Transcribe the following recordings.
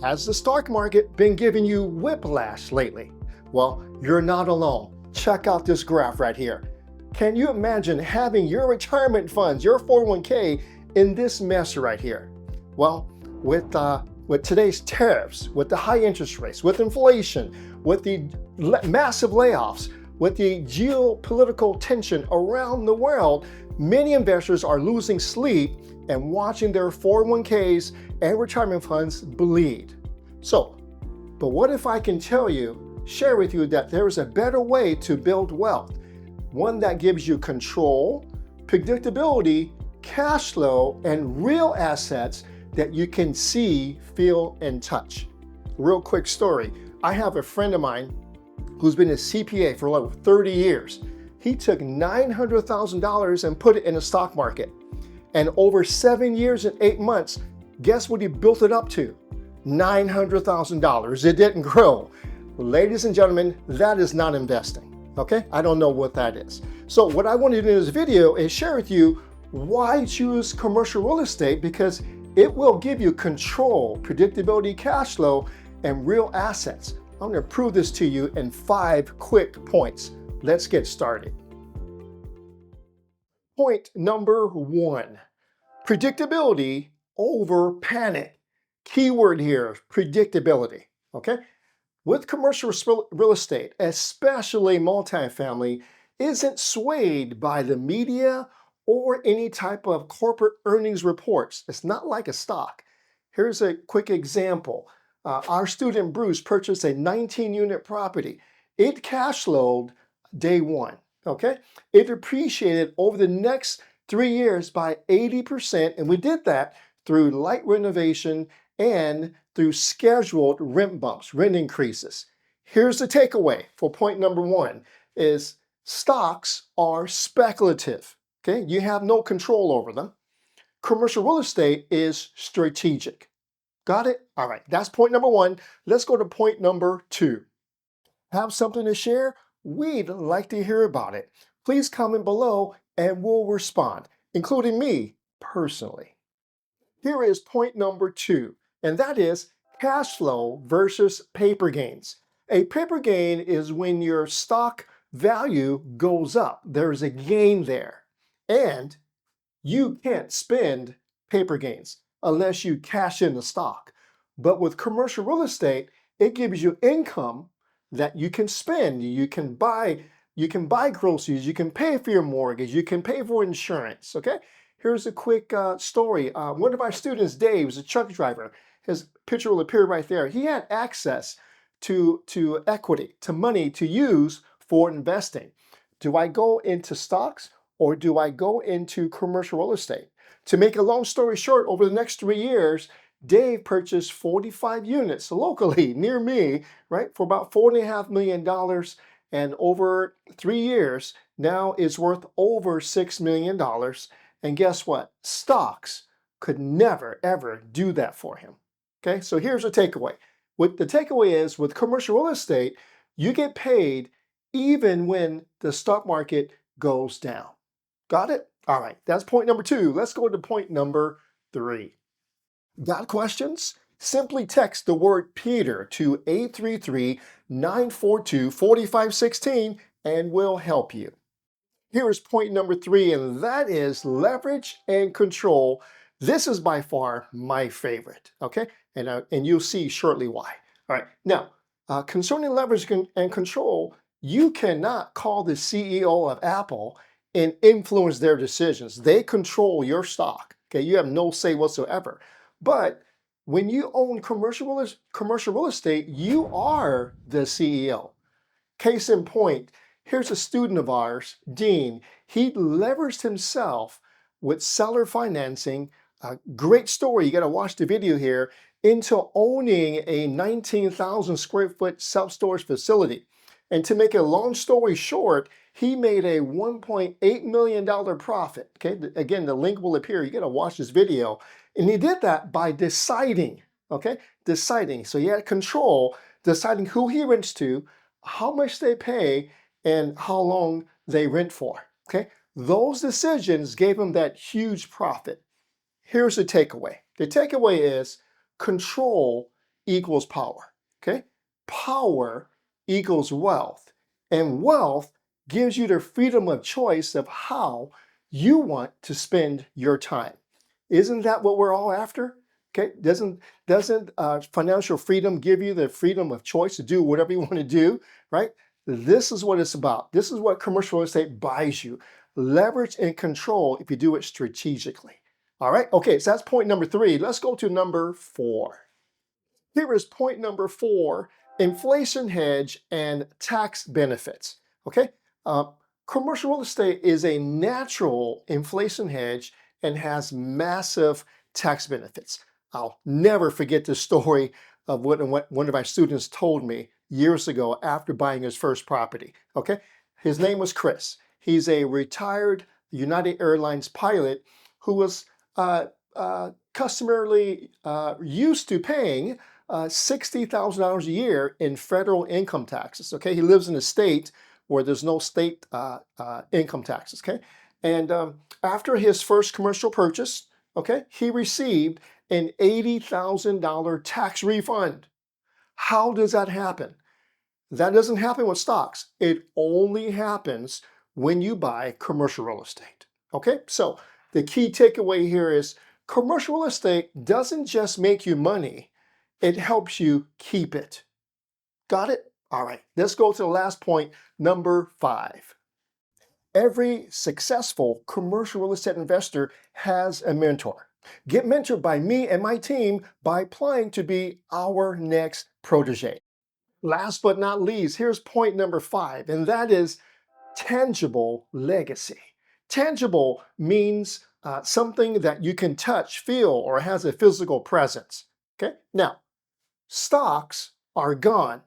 Has the stock market been giving you whiplash lately? Well, you're not alone. Check out this graph right here. Can you imagine having your retirement funds, your 401k, in this mess right here? Well, with today's tariffs, with the high interest rates, with inflation, with the massive layoffs, with the geopolitical tension around the world, many investors are losing sleep and watching their 401ks and retirement funds bleed. But what if I can share with you that there is a better way to build wealth, one that gives you control, predictability, cash flow, and real assets that you can see, feel, and touch. Real quick story. I have a friend of mine who's been a CPA for over 30 years. He took $900,000 and put it in the stock market. And over 7 years and 8 months, guess what he built it up to? $900,000. It didn't grow. Ladies and gentlemen, that is not investing, okay? I don't know what that is. So what I want to do in this video is share with you why choose commercial real estate, because it will give you control, predictability, cash flow, and real assets. I'm going to prove this to you in 5 quick points. Let's get started. Point number 1, predictability over panic. Keyword here, predictability, okay? With commercial real estate, especially multifamily, isn't swayed by the media or any type of corporate earnings reports. It's not like a stock. Here's a quick example. Our student Bruce purchased a 19-unit property. It cash flowed day 1. Okay, it appreciated over the next 3 years by 80%, and we did that through light renovation and through scheduled rent bumps, rent increases. Here's the takeaway for point number 1 is stocks are speculative. Okay, you have no control over them. Commercial real estate is strategic. Got it? All right, that's point number 1. Let's go to point number 2. Have something to share? We'd like to hear about it. Please comment below and we'll respond, including me personally. Here is point number 2, and that is cash flow versus paper gains. A paper gain is when your stock value goes up. There's a gain there. And you can't spend paper gains unless you cash in the stock. But with commercial real estate, it gives you income that you can spend. You can buy groceries, you can pay for your mortgage, you can pay for insurance, okay? Here's a quick story. One of our students, Dave, is a truck driver. His picture will appear right there. He had access to equity, to money to use for investing. Do I go into stocks or do I go into commercial real estate? To make a long story short, over the next 3 years, Dave purchased 45 units locally near me, right, for about $4.5 million. And over 3 years, now it's worth over $6 million. And guess what? Stocks could never, ever do that for him. Okay, so here's the takeaway. What the takeaway is, with commercial real estate, you get paid even when the stock market goes down. Got it? All right, that's point number 2. Let's go to point number 3. Got questions? Simply text the word Peter to 833-942-4516 and we'll help you. Here is point number 3, and that is leverage and control. This is by far my favorite, okay? And you'll see shortly why. All right, now, concerning leverage and control, you cannot call the CEO of Apple and influence their decisions. They control your stock, okay? You have no say whatsoever. But when you own commercial real estate, you are the CEO. Case in point, here's a student of ours, Dean. He leveraged himself with seller financing, a great story, you gotta watch the video here, into owning a 19,000 square foot self-storage facility. And to make a long story short, he made a $1.8 million profit. Okay, again, the link will appear. You gotta watch this video. And he did that by deciding, okay? Deciding. So he had control, deciding who he rents to, how much they pay, and how long they rent for, okay? Those decisions gave him that huge profit. Here's the takeaway. The takeaway is control equals power. Okay? Power equals wealth. And wealth gives you the freedom of choice of how you want to spend your time. Isn't that what we're all after? Okay, doesn't financial freedom give you the freedom of choice to do whatever you want to do, right? This is what it's about. This is what commercial real estate buys you. Leverage and control if you do it strategically. All right, okay, so that's point number 3. Let's go to number 4. Here is point number 4, inflation hedge and tax benefits. Okay, uh, commercial real estate is a natural inflation hedge and has massive tax benefits. I'll never forget the story of what one of my students told me years ago after buying his first property. Okay, his name was Chris. He's a retired United Airlines pilot who was customarily used to paying $60,000 a year in federal income taxes. Okay, he lives in a state where there's no state income taxes. Okay, and after his first commercial purchase, okay, he received an $80,000 tax refund. How does that happen? That doesn't happen with stocks. It only happens when you buy commercial real estate. Okay, so the key takeaway here is commercial real estate doesn't just make you money, it helps you keep it. Got it? All right, let's go to the last point, number 5. Every successful commercial real estate investor has a mentor. Get mentored by me and my team by applying to be our next protege. Last but not least, here's point number 5, and that is tangible legacy. Tangible means something that you can touch, feel, or has a physical presence. Okay? Now, stocks are gone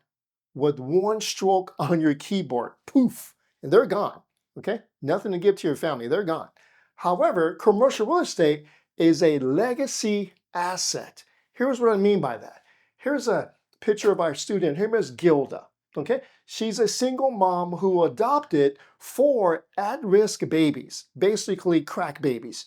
with one stroke on your keyboard. Poof, and they're gone. Okay? Nothing to give to your family. They're gone. However, commercial real estate is a legacy asset. Here's what I mean by that. Here's a picture of our student. Her name is Gilda. Okay? She's a single mom who adopted 4 at-risk babies, basically crack babies.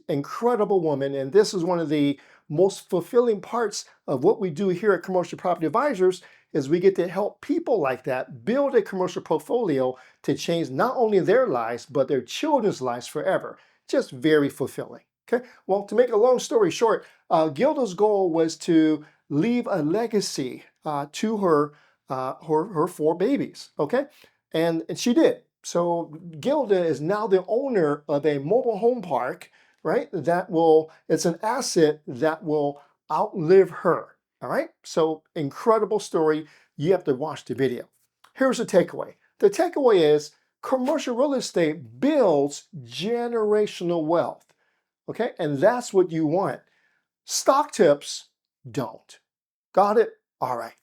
Incredible woman, and this is one of the most fulfilling parts of what we do here at Commercial Property Advisors is we get to help people like that build a commercial portfolio to change not only their lives, but their children's lives forever. Just very fulfilling. Okay, well, to make a long story short, Gilda's goal was to leave a legacy to her 4 babies. Okay, and she did. So Gilda is now the owner of a mobile home park, right? It's an asset that will outlive her. All right, so incredible story. You have to watch the video. Here's the takeaway. The takeaway is commercial real estate builds generational wealth. Okay, and that's what you want. Stock tips don't. Got it? All right.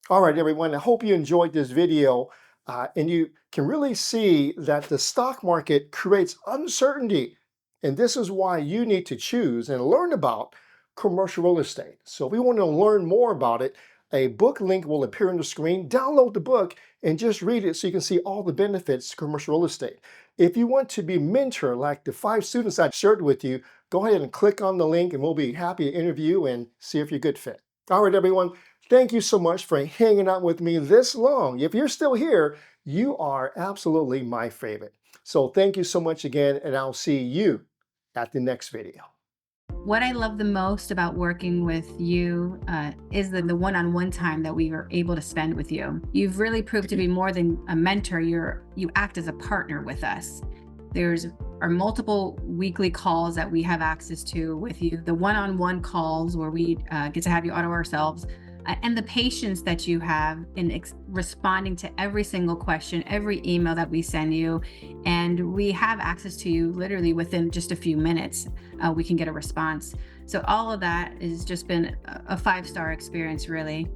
All right, everyone. I hope you enjoyed this video and you can really see that the stock market creates uncertainty. And this is why you need to choose and learn about commercial real estate. So if we want to learn more about it, a book link will appear on the screen. Download the book and just read it so you can see all the benefits of commercial real estate. If you want to be mentored like the 5 students I shared with you, go ahead and click on the link and we'll be happy to interview and see if you're a good fit. All right, everyone. Thank you so much for hanging out with me this long. If you're still here, you are absolutely my favorite. So thank you so much again, and I'll see you at the next video. What I love the most about working with you is the one-on-one time that we were able to spend with you. You've really proved to be more than a mentor. You act as a partner with us. There's are multiple weekly calls that we have access to with you. The one-on-one calls where we get to have you auto ourselves. And the patience that you have in responding to every single question, every email that we send you. And we have access to you literally within just a few minutes. We can get a response. So all of that has just been a 5-star experience, really.